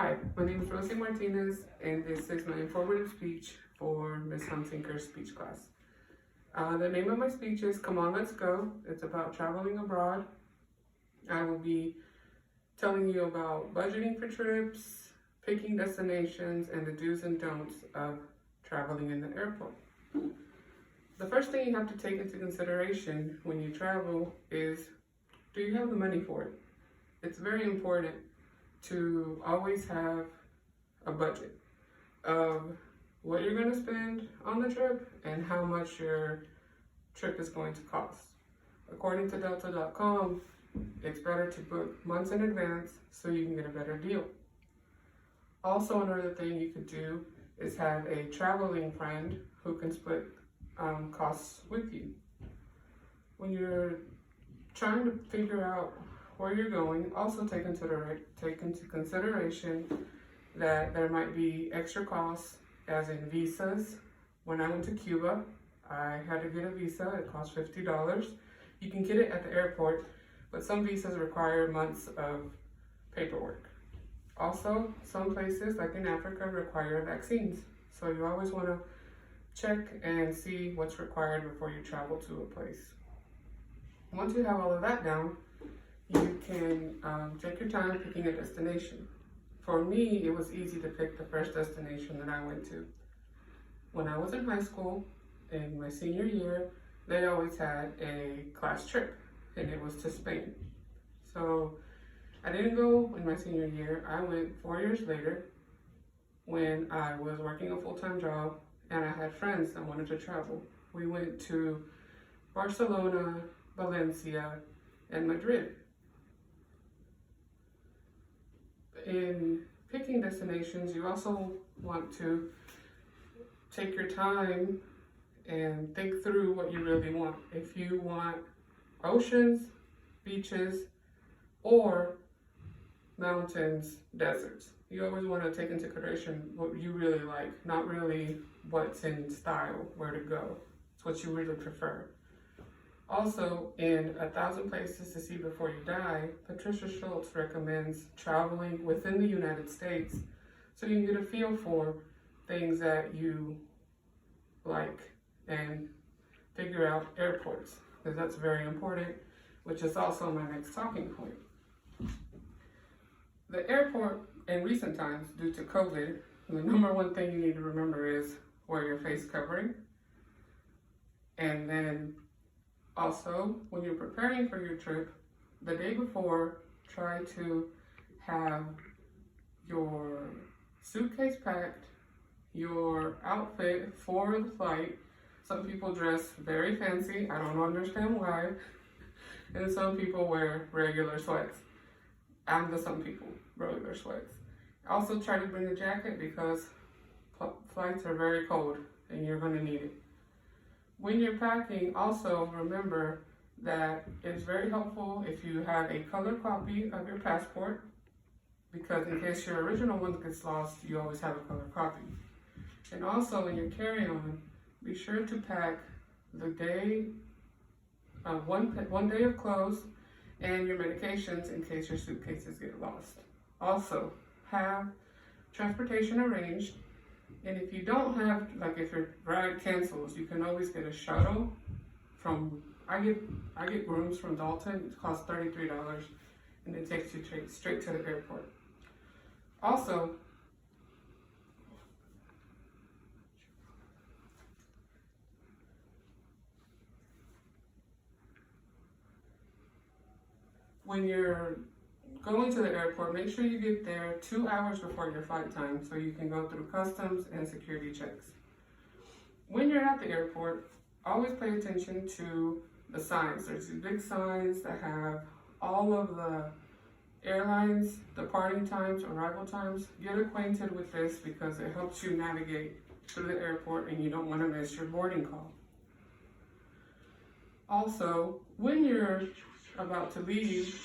Hi, my name is Rosie Martinez, and this is my informative speech for Ms. Hunsinker's speech class. The name of my speech is Come On, Let's Go. It's about traveling abroad. I will be telling you about budgeting for trips, picking destinations, and the do's and don'ts of traveling in the airport. The first thing you have to take into consideration when you travel is, do you have the money for it? It's very important to always have a budget of what you're going to spend on the trip and how much your trip is going to cost. According to Delta.com, it's better to book months in advance so you can get a better deal. Also, another thing you could do is have a traveling friend who can split costs with you. When you're trying to figure out where you're going, also take into consideration that there might be extra costs, as in visas. When I went to Cuba, I had to get a visa. It cost $50. You can get it at the airport, but some visas require months of paperwork. Also, some places, like in Africa, require vaccines. So you always want to check and see what's required before you travel to a place. Once you have all of that down, you can take your time picking a destination. For me, it was easy to pick the first destination that I went to. When I was in high school, in my senior year, they always had a class trip, and it was to Spain. So I didn't go in my senior year. I went 4 years later when I was working a full-time job and I had friends that wanted to travel. We went to Barcelona, Valencia, and Madrid. In picking destinations, you also want to take your time and think through what you really want. If you want oceans, beaches, or mountains, deserts, you always want to take into consideration what you really like, not really what's in style, where to go. It's what you really prefer. Also, in 1,000 Places to See Before You Die, Patricia Schultz recommends traveling within the United States so you can get a feel for things that you like and figure out airports, because that's very important, which is also my next talking point. The airport in recent times, due to COVID, the number one thing you need to remember is wear your face covering. And then also, when you're preparing for your trip, the day before, try to have your suitcase packed, your outfit for the flight. Some people dress very fancy, I don't understand why, and some people wear regular sweats. I'm the some people, regular sweats. Also try to bring a jacket because flights are very cold and you're going to need it. When you're packing, also remember that it's very helpful if you have a color copy of your passport, because in case your original one gets lost, you always have a color copy. And also in your carry-on, be sure to pack the day, one day of clothes and your medications in case your suitcases get lost. Also, have transportation arranged. And if you don't have, like if your ride cancels, you can always get a shuttle from, I get rooms from Dalton. It costs $33 and it takes you straight to the airport. Also, when you're going to the airport, make sure you get there 2 hours before your flight time so you can go through customs and security checks. When you're at the airport, always pay attention to the signs. There's these big signs that have all of the airlines, departing times, arrival times. Get acquainted with this because it helps you navigate through the airport and you don't want to miss your boarding call. Also, when you're about to leave,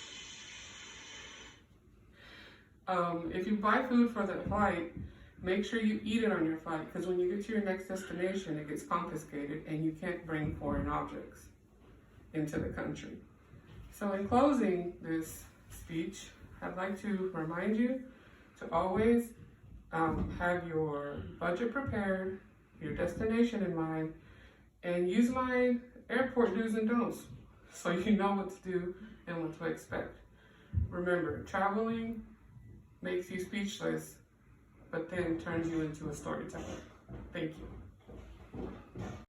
if you buy food for the flight, make sure you eat it on your flight, because when you get to your next destination, it gets confiscated and you can't bring foreign objects into the country. So in closing this speech, I'd like to remind you to always have your budget prepared, your destination in mind, and use my airport do's and don'ts so you know what to do and what to expect. Remember, traveling makes you speechless, but then turns you into a storyteller. Thank you.